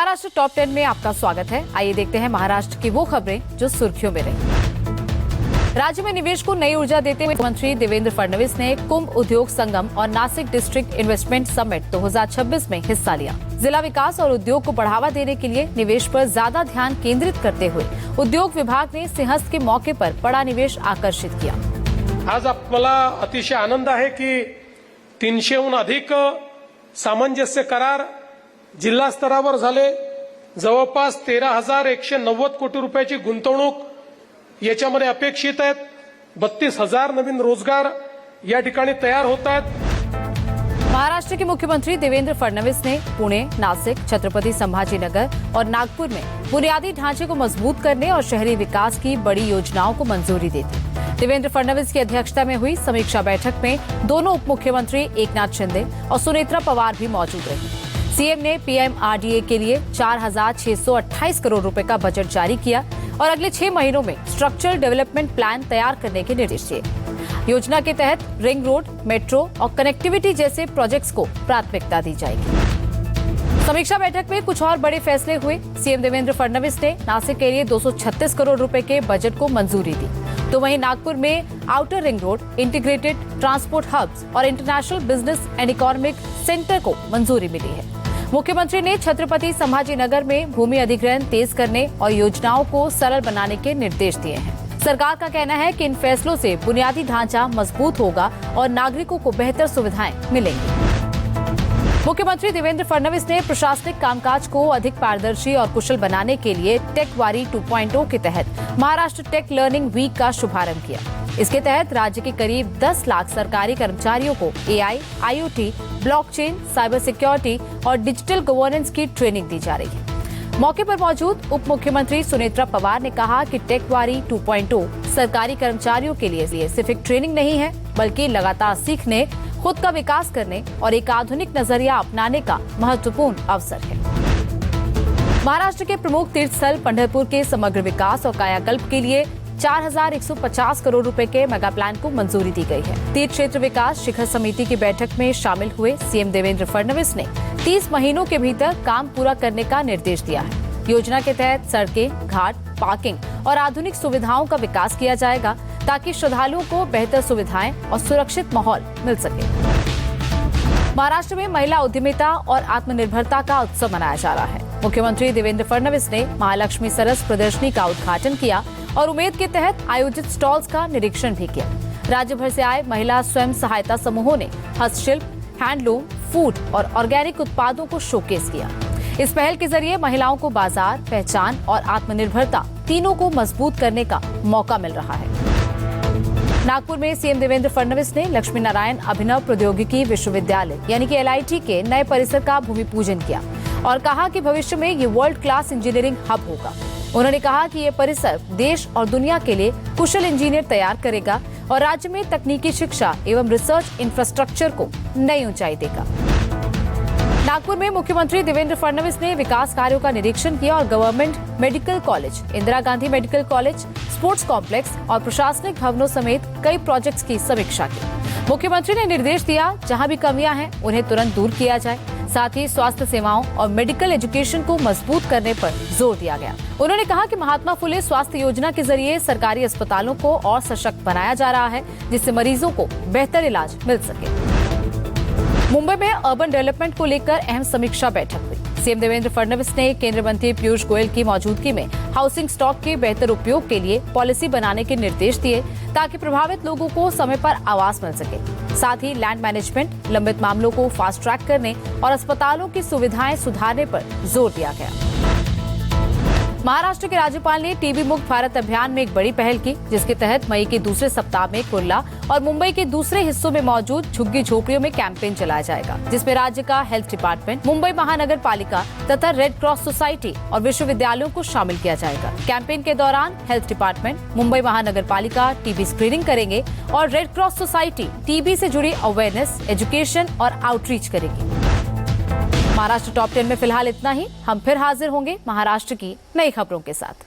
Maharashtra top 10 में आपका स्वागत है। आइए देखते हैं महाराष्ट्र की वो खबरें जो सुर्खियों में रही। राज्य में निवेश को नई ऊर्जा देते हुए मुख्यमंत्री देवेंद्र फडणवीस ने कुंभ उद्योग संगम और नासिक डिस्ट्रिक्ट इन्वेस्टमेंट समिट 2026 में हिस्सा लिया। जिला विकास और उद्योग को बढ़ावा देने के लिए निवेश पर ज्यादा ध्यान केंद्रित करते हुए उद्योग विभाग ने सिंहस्थ के मौके पर बड़ा निवेश आकर्षित किया। आज मला अतिशय आनंद आहे की 300हून अधिक सामंजस्य करार जिल्हा स्तरावर झाले। जवळपास 13,190 कोटी रुपयाची गुंतवणूक याच्यामध्ये अपेक्षित आहेत। 32,000 नवीन रोजगार या ठिकाणी तयार होत आहेत। महाराष्ट्र के मुख्यमंत्री देवेंद्र फडणवीस ने पुणे, नासिक, छत्रपति संभाजीनगर और नागपुर में बुनियादी ढांचे को मजबूत करने और शहरी विकास की बड़ी योजनाओं को मंजूरी दी थी। देवेंद्र फडणवीस की अध्यक्षता में हुई समीक्षा बैठक में दोनों उप मुख्यमंत्री एकनाथ शिंदे और सुनेत्रा पवार भी मौजूद रहे। सीएम ने पीएमआरडीए के लिए 4,628 करोड़ रुपए का बजट जारी किया और अगले 6 महीनों में स्ट्रक्चरल डेवलपमेंट प्लान तैयार करने के निर्देश दिए। योजना के तहत रिंग रोड, मेट्रो और कनेक्टिविटी जैसे प्रोजेक्ट्स को प्राथमिकता दी जाएगी। समीक्षा बैठक में कुछ और बड़े फैसले हुए। सीएम देवेंद्र फडणवीस ने नासिक के लिए 236 करोड़ रुपए के बजट को मंजूरी दी, तो वहीं नागपुर में outer ring road, integrated transport hubs और international business and economic centre को मंजूरी मिली है। मुख्यमंत्री ने छत्रपति संभाजीनगर में भूमि अधिग्रहण तेज करने और योजनाओं को सरल बनाने के निर्देश दिए हैं। सरकार का कहना है कि इन फैसलों से बुनियादी ढांचा मजबूत होगा और नागरिकों को बेहतर सुविधाएं मिलेंगी। मुख्यमंत्री देवेंद्र फडणवीस ने प्रशासनिक कामकाज को अधिक पारदर्शी और कुशल बनाने के लिए टेकवारी 2.0 के तहत महाराष्ट्र टेक लर्निंग वीक का शुभारंभ किया। इसके तहत राज्य के करीब 10 लाख सरकारी कर्मचारियों को AI, IoT, blockchain, cyber security और डिजिटल गवर्नेंस की ट्रेनिंग दी जा रही है। मौके पर मौजूद उप मुख्यमंत्री सुनेत्रा पवार ने कहा कि टेकवारी 2.0 सरकारी कर्मचारियों के लिए सिर्फ एक ट्रेनिंग नहीं है, बल्कि लगातार सीखने, खुद का विकास करने और एक आधुनिक नजरिया अपनाने का महत्वपूर्ण अवसर है। महाराष्ट्र के प्रमुख तीर्थ स्थल पंढरपुर के समग्र विकास और कायाकल्प के लिए 4,150 करोड़ रुपए के मेगा प्लान को मंजूरी दी गई है। तीर्थ क्षेत्र विकास शिखर समिति की बैठक में शामिल हुए सीएम देवेंद्र फडणवीस ने 30 महीनों के भीतर काम पूरा करने का निर्देश दिया है। योजना के तहत सड़कें, घाट, पार्किंग और आधुनिक सुविधाओं का विकास किया जाएगा ताकि श्रद्धालुओं को बेहतर सुविधाएं और सुरक्षित माहौल मिल सके। महाराष्ट्र में महिला उद्यमिता और आत्मनिर्भरता का उत्सव मनाया जा रहा है। मुख्यमंत्री देवेंद्र फडणवीस ने महालक्ष्मी सरस प्रदर्शनी का उद्घाटन किया और उम्मीद के तहत आयोजित स्टॉल्स का निरीक्षण भी किया। राज्य भर से आए महिला स्वयं सहायता समूहों ने हस्तशिल्प, हैंडलूम, फूड और ऑर्गेनिक उत्पादों को शोकेस किया। इस पहल के जरिए महिलाओं को बाजार, पहचान और आत्मनिर्भरता तीनों को मजबूत करने का मौका मिल रहा है। नागपुर में सीएम देवेंद्र फडणवीस ने लक्ष्मी नारायण अभिनव प्रौद्योगिकी विश्वविद्यालय यानी कि LIT के नए परिसर का भूमि पूजन किया और कहा कि भविष्य में ये वर्ल्ड क्लास इंजीनियरिंग हब होगा। उन्होंने कहा कि ये परिसर देश और दुनिया के लिए कुशल इंजीनियर तैयार करेगा और राज्य में तकनीकी शिक्षा एवं रिसर्च इंफ्रास्ट्रक्चर को नई ऊंचाई देगा। नागपुर में मुख्यमंत्री देवेंद्र फडणवीस ने विकास कार्यों का निरीक्षण किया और government medical college, Indira Gandhi medical college, sports complex और प्रशासनिक भवनों समेत कई प्रोजेक्ट्स की समीक्षा की। मुख्यमंत्री ने निर्देश दिया जहां भी कमियां हैं उन्हें तुरंत दूर किया जाए। साथ ही स्वास्थ्य सेवाओं और मेडिकल एजुकेशन को मजबूत करने पर जोर दिया गया। उन्होंने कहा कि महात्मा फुले स्वास्थ्य योजना के जरिए सरकारी अस्पतालों को और सशक्त बनाया जा रहा है, जिससे मरीजों को बेहतर इलाज मिल सके। मुंबई में अर्बन डेवलपमेंट को लेकर अहम समीक्षा बैठक हुई। सीएम देवेंद्र फडणवीस ने केंद्रीय मंत्री पीयूष गोयल की मौजूदगी में हाउसिंग स्टॉक के बेहतर उपयोग के लिए पॉलिसी बनाने के निर्देश दिए ताकि प्रभावित लोगों को समय पर आवास मिल सके। साथ ही लैंड मैनेजमेंट, लंबित मामलों को फास्ट ट्रैक करने और अस्पतालों की सुविधाएं सुधारने पर जोर दिया गया। महाराष्ट्र के राज्यपाल ने टीबी मुक्त भारत अभियान में एक बड़ी पहल की, जिसके तहत मई के दूसरे सप्ताह में कुर्ला और मुंबई के दूसरे हिस्सों में मौजूद झुग्गी झोपड़ियों में कैंपेन चलाया जाएगा, जिसमें राज्य का हेल्थ डिपार्टमेंट, मुंबई महानगर पालिका तथा रेड क्रॉस सोसाइटी और विश्वविद्यालयों को शामिल किया जाएगा। कैंपेन के दौरान हेल्थ डिपार्टमेंट, मुंबई महानगर पालिका टीबी स्क्रीनिंग करेंगे और रेड क्रॉस सोसाइटी टीबी से जुड़ी अवेयरनेस, एजुकेशन और आउटरीच करेगी। महाराष्ट्र टॉप 10 में फिलहाल इतना ही। हम फिर हाजिर होंगे महाराष्ट्र की नई खबरों के साथ।